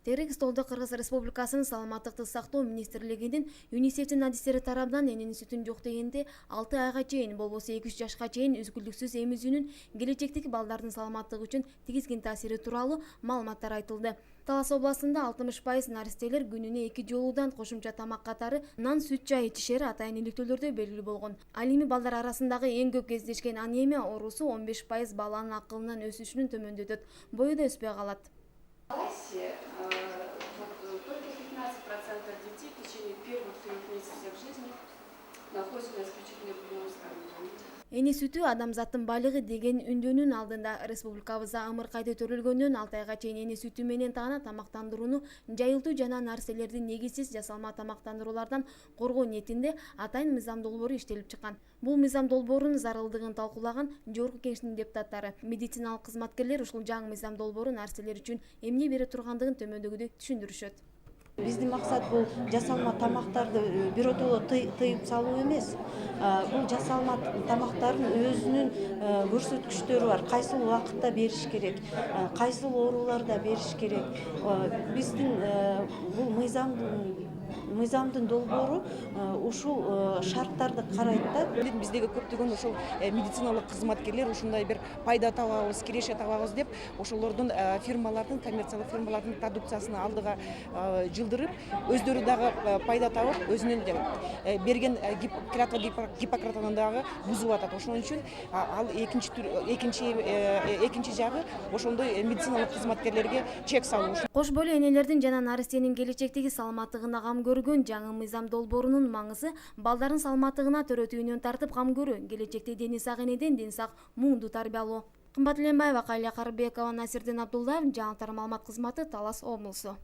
Терек столда Кыргыз Республикасынын саламаттыкты сактоо министрлигинин ЮНИСЕФтин адистери тарабынан эненин сүтүн жок дегенде 6 айга чейин болбосо 2-3 жашка чейин үзгүлтүксүз эмизүүнүн келечектеги балдардын саламаттыгы үчүн тийгизген таасири тууралуу маалыматтар айтылды. Талас областында 60% наристелер күнүнө 2 жолудан кошумча тамак катары нан, сүт чай ичишери атайын иликтөөлөрдө белгилүү болгон. Ал эми балдар арасындагы эң көп кездешкен анемия оорусу 15% баланын акылынын өсүшүнүн төмөндөтөт, бою да өспөй калат. Только 15% детей в течение первых 3 месяцев жизни находятся на исключительно приемном скармливании. Эне сүтү адамзаттын байлыгы деген үндөнүн алдында республикабызда ымыркайды төрөлгөндөн 6 айга чейин эне сүтү менен таана тамактандырууну жайылтуу жана нариселерди негизсиз жасалма тамактандыруулардан коргоо ниетинде атайын мыйзам долбоору иштелип чыккан. Бул мыйзам долбоорунун зарылдыгын талкуулаган Жогорку Кеңештин депутаттары, медициналык кызматкерлер ушул жаңы мыйзам долбоору нариселер үчүн эмне бере тургандыгын төмөндөгүдөй түшүндүрүшөт. Биздин максат бул жасалма тамактарды биротоло тыйып салуу эмес. Бул жасалма тамактардын өзүнүн көрсөткүчтөрү бар. Кайсыл убакытта бериш керек, кайсыл ооруларда бериш керек. Биздин бул мыйзамдын долбоору ушул шарттарды карайт да. Биздеги көптөгөн ошол медициналык кызматкерлер ушундай бир пайда табабыз, киреше табабыз деп ошолордун фирмалардын, коммерциялык фирмалардын продукциясын алдыга жылдырып, өздөрү дагы пайда табып, өзүнүн берген клятва Гиппократаны дагы бузуп атат. Ошон үчүн ал экинчи жагы ошондой медициналык кызматкерлерге чек салуу. Кош бойлуу энелердин жана наристенин келечектеги саламаттыгына кам көргөн жаңы мыйзам долбоорунун маңызы балдардын саламаттыгына төрөтүүнөн тартып кам көрүү, келечекте дени сак энеден дени сак муңду тарбиялоо. Кымбат Эленбаева, Калия Карыбекова, Насирдин Абдуллаев, жаңылыктар маалымат кызматы, Талас облусу.